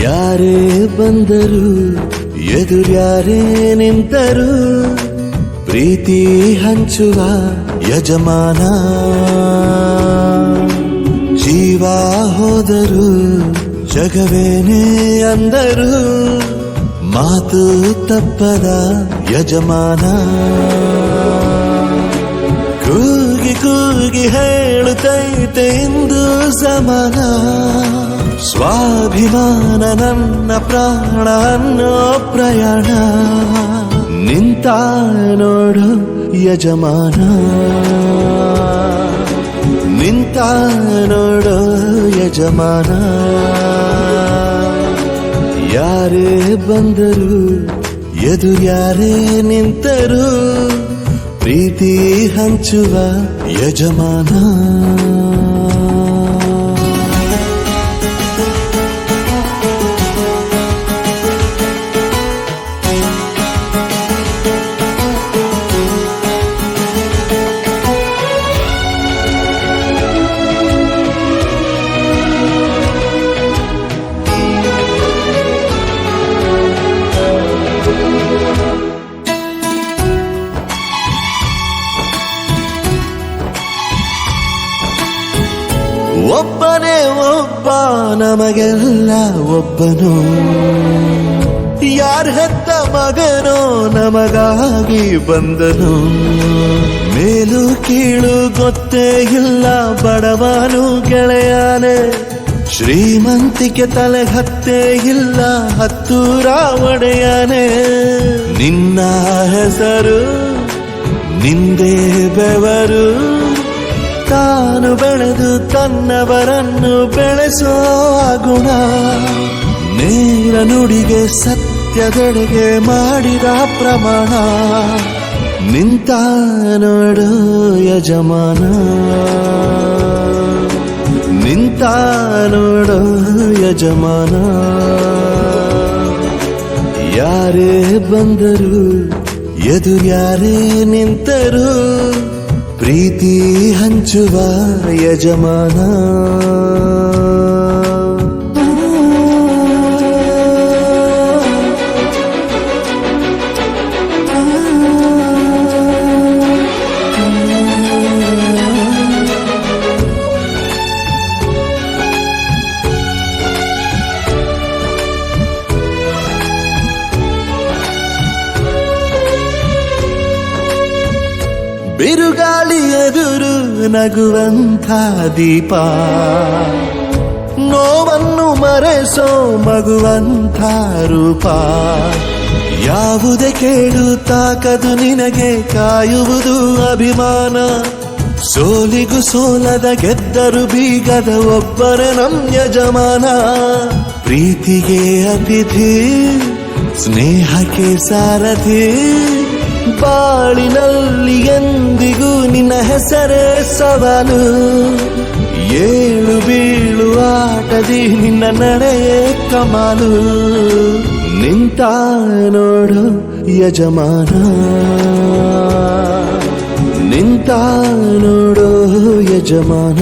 ಯಾರೇ ಬಂದರು ಎದುರ್ಯಾರೇ ನಿಂತರು ಪ್ರೀತಿ ಹಂಚುವ ಯಜಮಾನ ಜೀವ ಹೋದರು ಜಗವೇನೇ ಅಂದರು ಮಾತು ತಪ್ಪದ ಯಜಮಾನ ಕೂಗಿ ಕೂಗಿ ಹೇಳುತ್ತೈತೆ ಇಂದು ಸಮಾನ ಸ್ವಾಭಿಮಾನ ನನ್ನ ಪ್ರಾಣ ಅನ್ನೋ ಪ್ರಯಾಣ ನಿಂತ ನೋಡು ಯಜಮಾನ ನಿಂತ ನೋಡು ಯಜಮಾನ ಯಾರೇ ಬಂದರು ಎದುರ್ಯಾರೇ ನಿಂತರು ಪ್ರೀತಿ ಹಂಚುವ ಯಜಮಾನ ಒಬ್ಬನೇ ಒಬ್ಬ ನಮಗೆಲ್ಲ ಒಬ್ಬನು ಯಾರ ಹೆತ್ತ ಮಗನೋ ನಮಗಾಗಿ ಬಂದನು ಮೇಲು ಕೀಳು ಗೊತ್ತೇ ಇಲ್ಲ ಬಡವನು ಗೆಳೆಯಾನೆ ಶ್ರೀಮಂತಿಕೆ ತಲೆ ಹತ್ತೇ ಇಲ್ಲ ಹತ್ತೂರ ಒಡೆಯಾನೆ ನಿನ್ನ ಹೆಸರು ನಿಂದೇ ಬೆವರು ತಾನು ಬೆಳೆದು ತನ್ನವರನ್ನು ಬೆಳೆಸೋ ಗುಣ ನೇರ ನುಡಿಗೆ ಸತ್ಯದೆಡೆಗೆ ಮಾಡಿದ ಪ್ರಮಾಣ ನಿಂತ ನೋಡು ಯಜಮಾನ ನಿಂತ ನೋಡು ಯಜಮಾನ ಯಾರೇ ಬಂದರು ಎದುರ್ಯಾರೇ ನಿಂತರು ಪ್ರೀತಿ ಹಂಚುವ ಯಜಮಾನ ಬಿರುಗಾಳಿ ಎದುರು ನಗುವಂಥ ದೀಪ ನೋವನ್ನು ಮರೆಸೋ ಮಗುವಂಥ ರೂಪ ಯಾವುದೇ ಕೇಳು ತಾಕದು ನಿನಗೆ ಕಾಯುವುದು ಅಭಿಮಾನ ಸೋಲಿಗೂ ಸೋಲದ ಗೆದ್ದರು ಬೀಗದ ಒಬ್ಬರೇ ನಮ್ ಯಜಮಾನ ಪ್ರೀತಿಗೆ ಅತಿಥಿ ಸ್ನೇಹಕ್ಕೆ ಸಾರಥಿ ಬಾಳಿನಲ್ಲಿ ಎಂದಿಗೂ ನಿನ್ನ ಹೆಸರೇ ಸವಾಲು ಏಳು ಬೀಳು ಆಟದಿ ನಿನ್ನ ನಡೆಯೇ ಕಮಾಲು ನಿಂತ ನೋಡು ಯಜಮಾನ ನಿಂತ ನೋಡು ಯಜಮಾನ